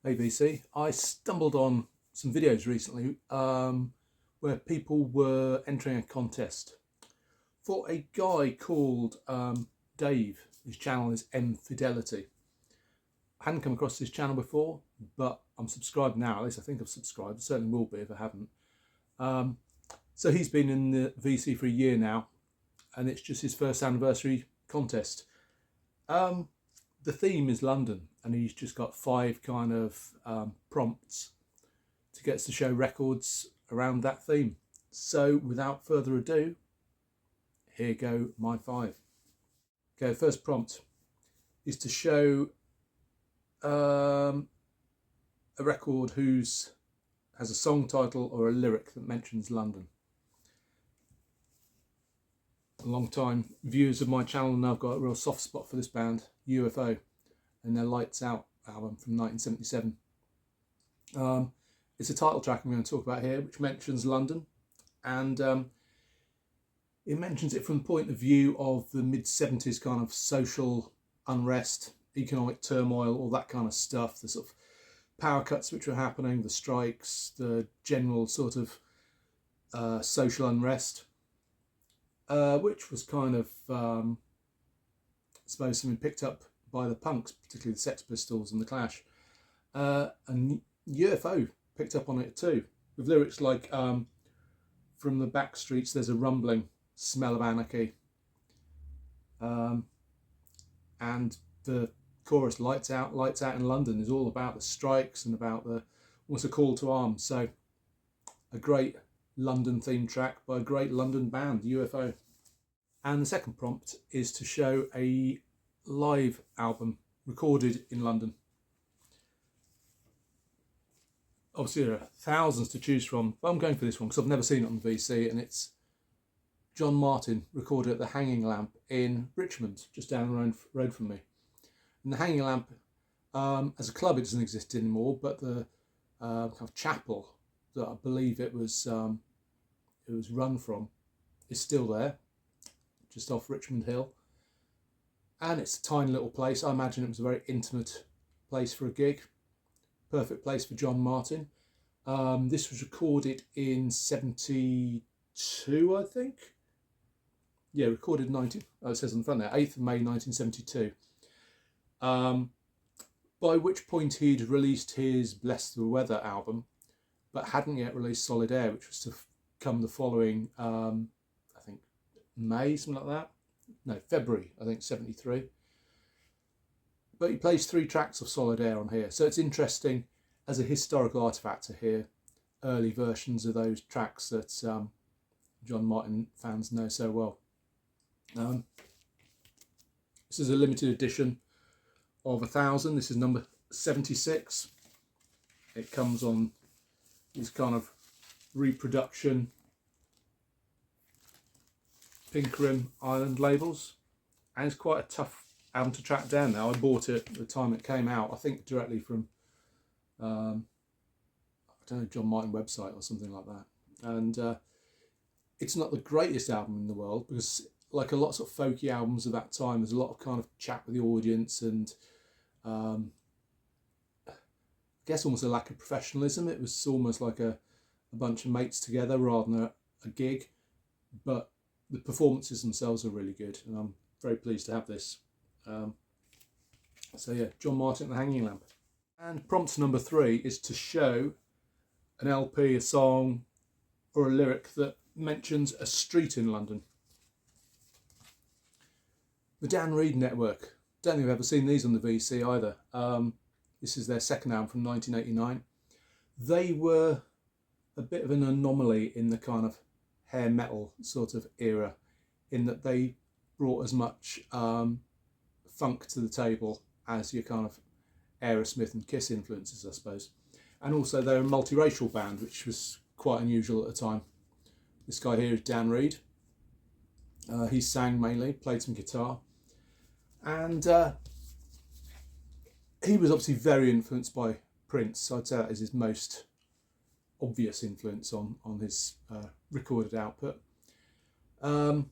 ABC. I stumbled on some videos recently where people were entering a contest for a guy called Dave. His channel is M Fidelity. I hadn't come across his channel before, but I'm subscribed now. At least I think I've subscribed. I certainly will be if I haven't. So he's been in the VC for a year now, and it's just his first anniversary contest. The theme is London, and he's just got 5 kind of prompts to get us to show records around that theme. So without further ado, here go my 5. Okay, first prompt is to show a record whose has a song title or a lyric that mentions London. Long-time viewers of my channel know I've got a real soft spot for this band, UFO and their Lights Out album from 1977. It's a title track I'm going to talk about here, which mentions London, and it mentions it from the point of view of the mid-70s kind of social unrest, economic turmoil, all that kind of stuff, the sort of power cuts which were happening, the strikes, the general sort of social unrest, which was kind of, I suppose, something picked up by the punks, particularly the Sex Pistols and the Clash. And UFO picked up on it too, with lyrics like, from the back streets there's a rumbling smell of anarchy. And the chorus, lights out in London, is all about the strikes and about the almost a call to arms. So a great London themed track by a great London band, UFO. And the second prompt is to show a live album recorded in London. Obviously there are thousands to choose from, but I'm going for this one because I've never seen it on the VC, and it's John Martyn, recorded at the Hanging Lamp in Richmond, just down the road from me. And the Hanging Lamp, as a club, it doesn't exist anymore, but the kind of chapel that I believe it was run from is still there, just off Richmond Hill. And it's a tiny little place. I imagine it was a very intimate place for a gig. Perfect place for John Martyn. This was recorded in 72, I think. Yeah, recorded it says on the front there, 8th of May 1972. By which point he'd released his Bless the Weather album, but hadn't yet released Solid Air, which was to come the following, I think, May, something like that. No, February, I think, 73. But he plays 3 tracks of Solid Air on here, so it's interesting as a historical artefact to hear early versions of those tracks that John Martyn fans know so well. This is a limited edition of 1,000. This is number 76. It comes on these kind of reproduction pink rim island labels, and it's quite a tough album to track down now. I bought it at the time it came out, I think directly from I don't know, John Martyn website or something like that. And it's not the greatest album in the world, because like a lot of folky albums of that time, there's a lot of kind of chat with the audience and I guess almost a lack of professionalism. It was almost like a bunch of mates together rather than a gig, but the performances themselves are really good, and I'm very pleased to have this. So yeah, John Martyn and the Hanging Lamp. And prompt number 3 is to show an LP, a song, or a lyric that mentions a street in London. The Dan Reed Network. Don't think I've ever seen these on the VC either. This is their second album from 1989. They were a bit of an anomaly in the kind of hair metal sort of era, in that they brought as much funk to the table as your kind of Aerosmith and Kiss influences, I suppose. And also they're a multiracial band, which was quite unusual at the time. This guy here is Dan Reed. He sang mainly, played some guitar, and he was obviously very influenced by Prince. So I'd say that is his most obvious influence on his recorded output. But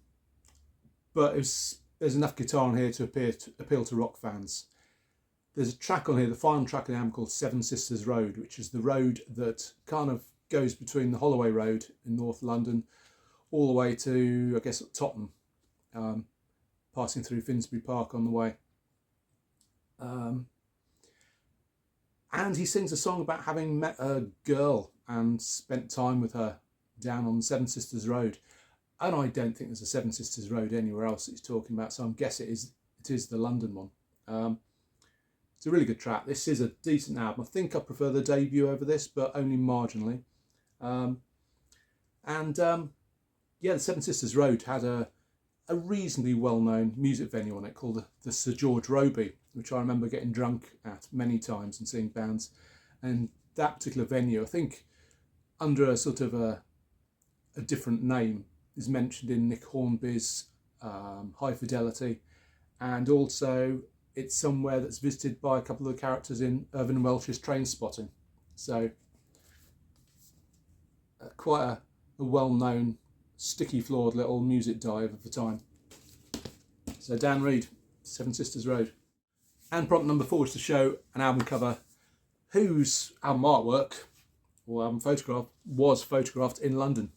there's enough guitar on here to appeal to rock fans. There's a track on here, the final track of the album, called Seven Sisters Road, which is the road that kind of goes between the Holloway Road in North London all the way to, I guess, Tottenham, passing through Finsbury Park on the way. And he sings a song about having met a girl and spent time with her down on Seven Sisters Road. And I don't think there's a Seven Sisters Road anywhere else that he's talking about, so I'm guessing it is the London one. It's a really good track. This is a decent album. I think I prefer the debut over this, but only marginally. Yeah, the Seven Sisters Road had a reasonably well-known music venue on it called the Sir George Robey, which I remember getting drunk at many times and seeing bands. And that particular venue, I think, under a sort of a different name, is mentioned in Nick Hornby's High Fidelity, and also it's somewhere that's visited by a couple of the characters in Irvine Welsh's Train Spotting. So quite a well-known, sticky-floored little music dive of the time. So Dan Reed, Seven Sisters Road. And prompt number 4 is to show an album cover whose album artwork or album photograph was photographed in London.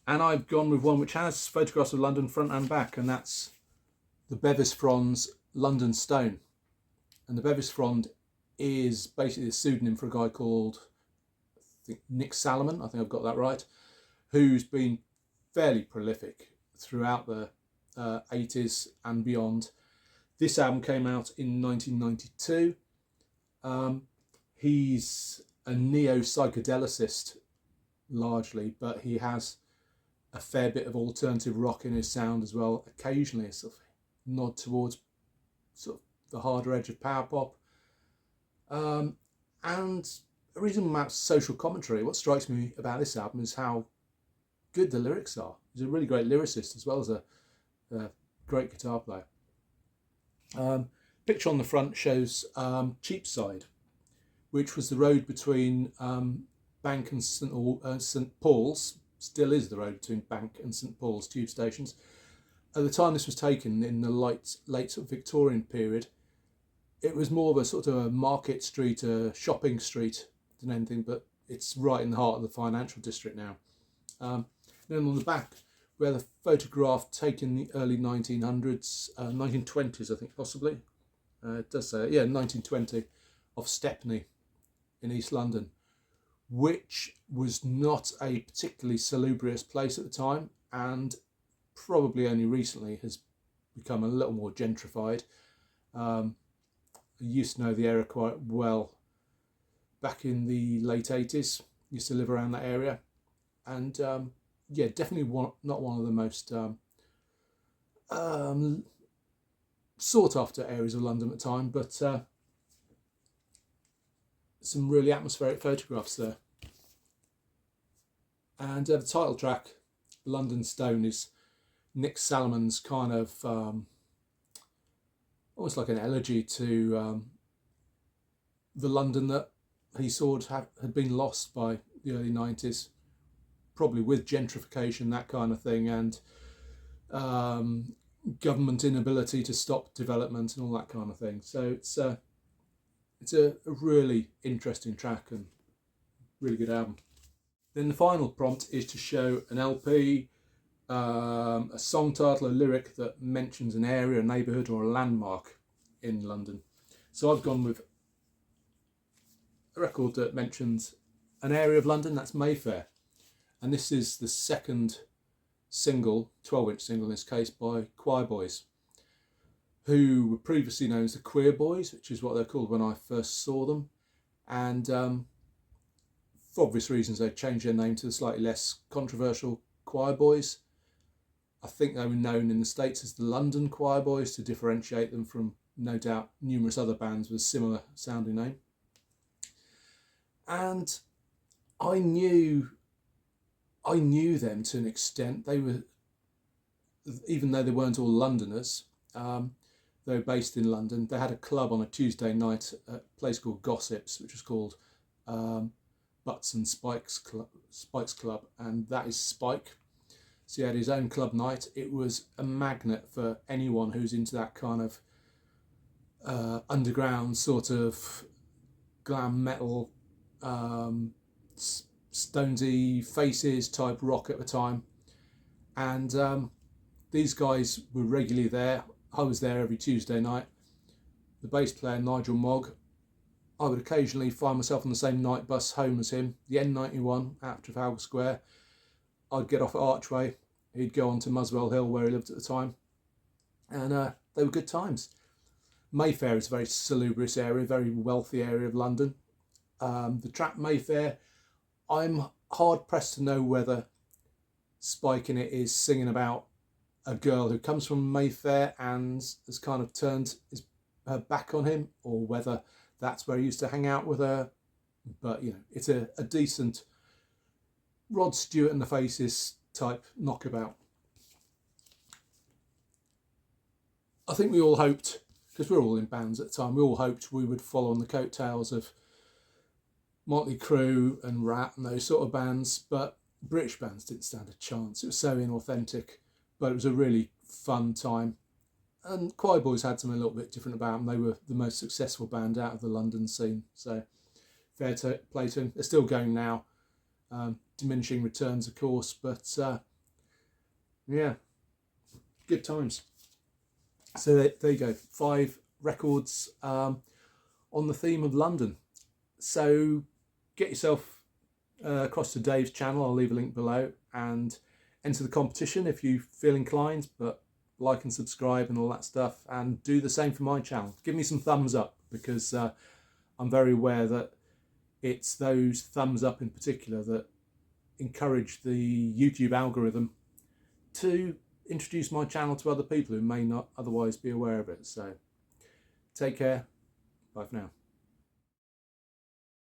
And I've gone with one which has photographs of London front and back, and that's the Bevis Frond's London Stone. And the Bevis Frond is basically a pseudonym for a guy called, I think, Nick Salomon, I think I've got that right, who's been fairly prolific throughout the 80s and beyond. This album came out in 1992. He's a neo-psychedelicist largely, but he has a fair bit of alternative rock in his sound as well, occasionally a sort of nod towards sort of the harder edge of power pop, and a reasonable amount of social commentary. What strikes me about this album is how good the lyrics are. He's a really great lyricist as well as a great guitar player. Picture on the front shows Cheapside, which was the road between Bank and St Paul's. Still is the road between Bank and St Paul's tube stations. At the time this was taken, in the late sort of Victorian period, it was more of a sort of a market street, a shopping street than anything, but it's right in the heart of the financial district now. Then on the back, we have a photograph taken in the early 1900s, 1920s I think possibly. It does say, 1920, of Stepney in East London, which was not a particularly salubrious place at the time, and probably only recently has become a little more gentrified. I used to know the area quite well back in the late 80s. Used to live around that area, and definitely not one of the most sought after areas of London at the time, but some really atmospheric photographs there. And the title track, London Stone, is Nick Salomon's kind of almost like an elegy to the London that he saw had been lost by the early 90s, probably with gentrification, that kind of thing, and government inability to stop development and all that kind of thing. So it's a really interesting track and really good album. Then the final prompt is to show an LP, a song title, a lyric that mentions an area, a neighbourhood or a landmark in London. So I've gone with a record that mentions an area of London, that's Mayfair. And this is the second single, 12-inch single in this case, by Quireboys, who were previously known as the Quireboys, which is what they're called when I first saw them. And for obvious reasons, they changed their name to the slightly less controversial Quireboys. I think they were known in the States as the London Quireboys to differentiate them from, no doubt, numerous other bands with a similar sounding name. And I knew them to an extent. They were, even though they weren't all Londoners, they were based in London. They had a club on a Tuesday night at a place called Gossips, which was called Butts and Spike's Club, and that is Spike. So he had his own club night. It was a magnet for anyone who's into that kind of underground sort of glam metal, Stonesy Faces type rock at the time. And these guys were regularly there. I was there every Tuesday night. The bass player, Nigel Mogg, I would occasionally find myself on the same night bus home as him, the N91 out of Trafalgar Square. I'd get off at Archway. He'd go on to Muswell Hill, where he lived at the time. And they were good times. Mayfair is a very salubrious area, very wealthy area of London. The track Mayfair, I'm hard pressed to know whether Spike in it is singing about a girl who comes from Mayfair and has kind of turned her back on him, or whether that's where he used to hang out with her. But, you know, it's a decent Rod Stewart and the Faces type knockabout. I think we all hoped, because we were all in bands at the time, we all hoped we would follow on the coattails of Motley Crue and Rat and those sort of bands, but British bands didn't stand a chance. It was so inauthentic, but it was a really fun time. And Quireboys had something a little bit different about them. They were the most successful band out of the London scene, so fair to play to them. They're still going now, diminishing returns, of course, but yeah, good times. So there you go, 5 records on the theme of London. So get yourself across to Dave's channel, I'll leave a link below, and enter the competition if you feel inclined, but like and subscribe and all that stuff, and do the same for my channel. Give me some thumbs up, because I'm very aware that it's those thumbs up in particular that encourage the YouTube algorithm to introduce my channel to other people who may not otherwise be aware of it. So take care, bye for now.